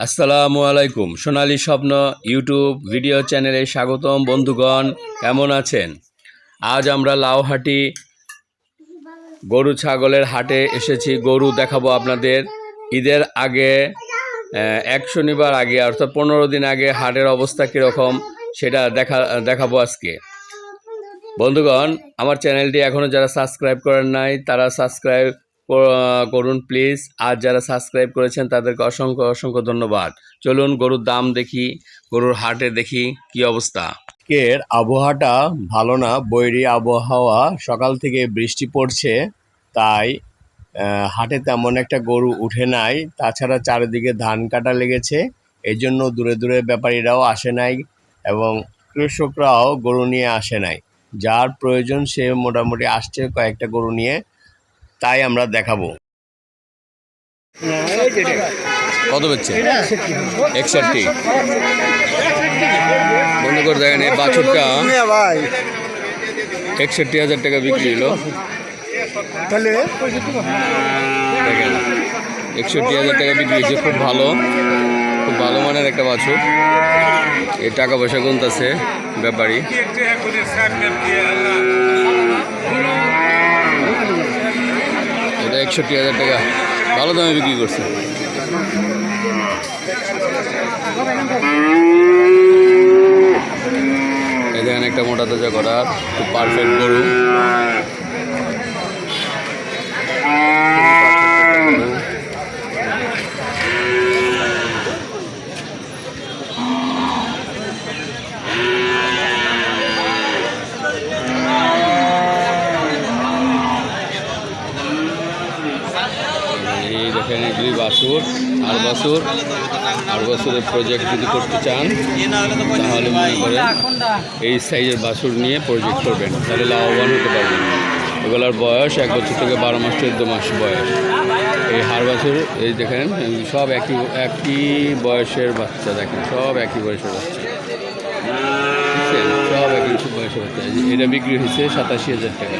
আসসালামু আলাইকুম। সোনালী স্বপ্ন ইউটিউব ভিডিও চ্যানেলে স্বাগতম। বন্ধুগণ, কেমন আছেন? আজ আমরা লাউহাটি গরু ছাগলের হাটে এসেছি। গরু দেখাবো আপনাদের। ঈদের আগে এক শনিবার আগে অর্থাৎ 15 দিন আগে হাটের অবস্থা কীরকম সেটা দেখাবো আজকে। বন্ধুগণ, আমার চ্যানেলটি এখনও যারা সাবস্ক্রাইব করেন নাই তারা সাবস্ক্রাইব করুন প্লিজ। আর যারা সাবস্ক্রাইব করেছেন তাদেরকে অসংখ্য অসংখ্য ধন্যবাদ। চলুন গরুর দাম দেখি, গরুর হাটে দেখি কি অবস্থা। আজকের আবহাওয়াটা ভালো না, বৈরী আবহাওয়া। সকাল থেকে বৃষ্টি পড়ছে, তাই হাটে তেমন একটা গরু উঠে নাই। তাছাড়া চারিদিকে ধান কাটা লেগেছে, এই জন্য দূরে দূরে ব্যাপারীরাও আসে নাই এবং কৃষকরাও গরু নিয়ে আসে নাই। যার প্রয়োজন সে মোটামুটি আসছে কয়েকটা গরু নিয়ে, তাই আমরা দেখাবো। কত বেচছে? 61। বন্ধু করে দেখেন, এই বাছুরটা 61,000 টাকা বিক্রি হলো। দেখেন 61,000 টাকা বিক্রি হয়েছে। খুব ভালো মানের একটা বাছুর। এই টাকা পয়সা গুনতেছে ব্যাপারী। এটা 61,000 টাকা ভালো দামে বিক্রি করছে। এই দেখেন একটা মোটা তাজা করার খুব পারফেক্ট গরু। এই দেখেন এগুলি বাছুর আর বছরের প্রজেক্ট যদি করতে চান তাহলে মনে করেন এই সাইজের বাছুর নিয়ে প্রজেক্ট করবেন, তাহলে লাভবান হতে পারবেন। এগুলোর বয়স 1 বছর থেকে 12 মাস 14 মাস বয়স। এই হাড় বাছুর এই দেখেন সব একই বয়সের বাচ্চা। দেখেন সব একই বয়সের বাচ্চা, সব একই বয়সের বাচ্চা। এটা বিক্রি হয়েছে 87,000 টাকা।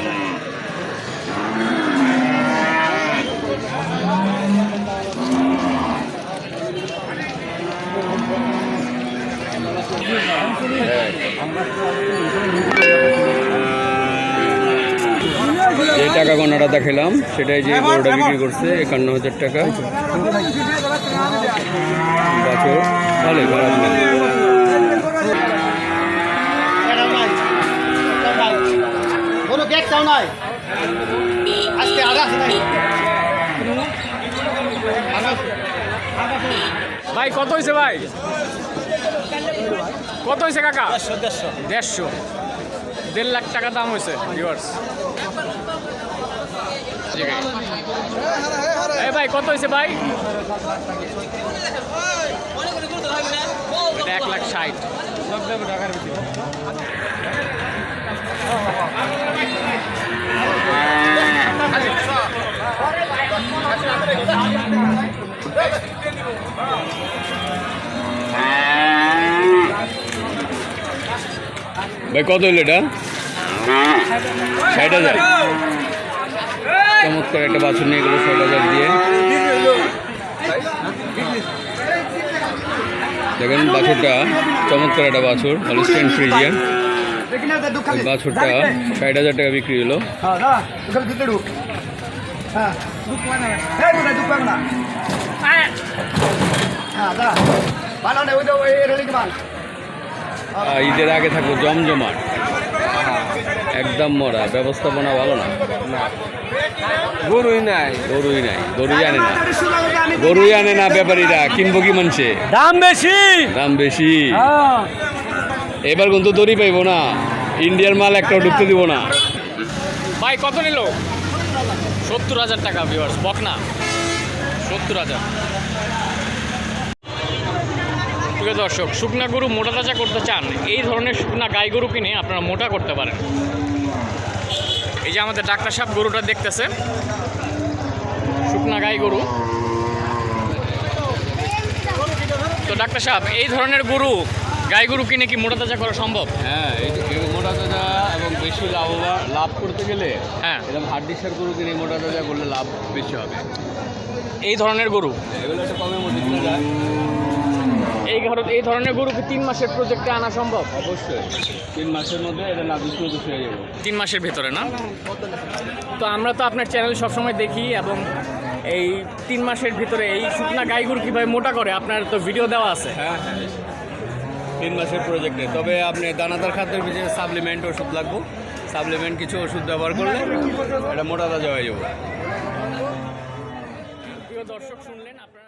যে টাকা গণনাটা দেখালাম সেটাই যে গরুটা বিক্রি করছে 51,000 টাকা। বছর ভালো, খারাপ না। ভাই কত হয়েছে? ভাই কত হয়েছে কাকা? 150 1.5 লাখ টাকা দাম হয়েছে। ভাই কত হয়েছে ভাই? এটা 1,60,000। ভাই কত হইল এটা? 60,000। চমৎকার একটা বাছুর নিয়ে গেলো 60,000 দিয়ে। দেখেন বাছুরটা চমৎকার একটা বাছুর, হলস্টাইন ফ্রিজিয়ান। বাছুরটা 60,000 টাকা বিক্রি হলো। ঈদের আগে থাকবো জমজমাট, একদম মরা। ব্যবস্থাপনা ভালো না, গরুই আনে না ব্যাপারীরা। কিনবো কি মানছে? দাম বেশি। এবার কিন্তু দড়ি পাইবো না, ইন্ডিয়ার মাল একটাও ঢুকতে দিব না। ভাই কত নিল? 70,000 টাকা। ভিউয়ার্স, বকনা 70,000। প্রিয় দর্শক, শুকনা গরু মোটা তাজা করতে চান, এই ধরনের শুকনা গাই গরু কিনে আপনারা মোটা করতে পারেন। এই যে আমাদের ডাক্তার সাহেব গরুটা দেখতেছেন, শুকনা গাই গরু। তো ডাক্তার সাহেব, এই ধরনের গরু গাই গরু কিনে কি মোটা তাজা করা সম্ভব? হ্যাঁ, এই মোটা তাজা এবং বেশি লাভ করতে গেলে হ্যাঁ এরকম হাড্ডিসার গরু কিনে মোটা তাজা করলে লাভ বেশি হবে। এই ধরনের গরু এগুলো একটা কমের মধ্যে কিনা যায়। এই ধরনের গরু কি 3 মাসের প্রজেক্টে আনা সম্ভব? অবশ্যই 3 মাসের মধ্যে এটা নাদুস নদুস হয়ে যাবে। 3 মাসের ভেতরে না? তো আমরা তো আপনার চ্যানেল সবসময় দেখি, এবং এই 3 মাসের ভিতরে এই শুকনা গাই গরু কীভাবে মোটা করে আপনার তো ভিডিও দেওয়া আছে। হ্যাঁ, 3 মাসের প্রজেক্টে। তবে আপনি দানাদার খাদ্যের পিছনে সাপ্লিমেন্ট ওষুধ লাগবে, সাপ্লিমেন্ট কিছু ওষুধ ব্যবহার করলে এটা মোটা তাজা হয়ে যাবে। প্রিয় দর্শক, শুনলেন আপনার